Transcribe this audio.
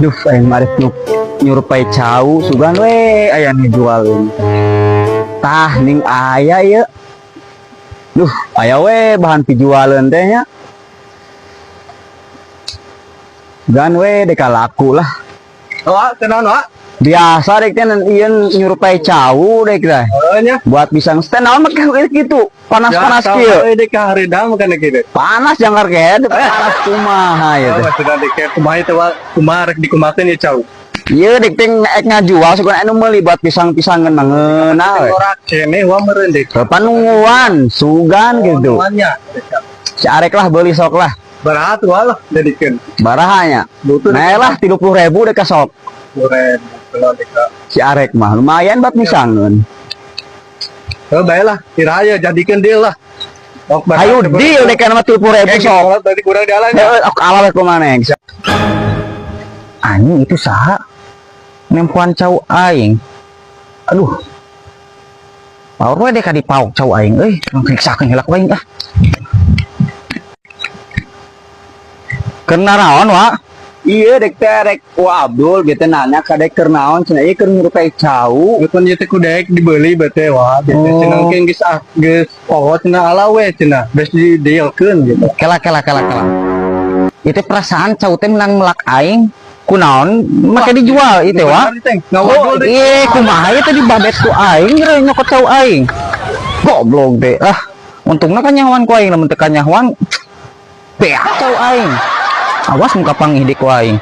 Duh, aing mari nyurupai cau sugan we aya dijualin. Tah ning aya ye. Duh, aya we bahan pijualeun teh nya. Gan we deka laku lah. Wah, kenaon wah? Biasa dek teh ieun nyurupai cau dek teh. Nya. Buat pisang stand naon make kitu. Panas-panas kieu. Ya, dek hareudang kana kieu. Panas jangar ke, panas kumaha ya teh. Sudah dek kumaha teh kumaha rek dikumakeun ye cau. Ieu dek teh ek ngajual sugan anu meuli buat pisang-pisangan mah ngeunah we. Ora kene wa meureun dek. Panungguan sugan gitu. Nuannya. Si arek lah beli sok lah. Baraha tuh lah dedikeun. Barahanya. Nae lah 30.000 dek sok. Duren kalau dek. Si arek mah lumayan buat pisangan. Baiklah, tiraya jadikan deal lah. Ayo deal dek kana 30.000 sok. Tadi kurang jalan. Heuh kalah ku maneh. Anjing itu saha? Nempuan cau aing. Aduh. Paur we dek di pauk cau aing euy, ngiksakeun helak aing ah. Karena naon wa? Iya dek terek wa Abdul gitu nanya ka dek keur naon cenah ieu keur ngurupai cau. Kun ieu teh kudek dibeli bete wa. Cenah keun geus poho cenah ala we cenah. Bes di dealkeun gitu. Kela. Itu perasaan cau teh menang melak aing. Kunaon make dijual itu wa? Oh, ieu kumaha ieu teh dibabet ku aing geus nyokot cau aing. Goblok deh. Ah, untungna kan nyahoan ku aing lamun teu kanyahoan. Beak cau aing. Awas muka panggih di ku aing.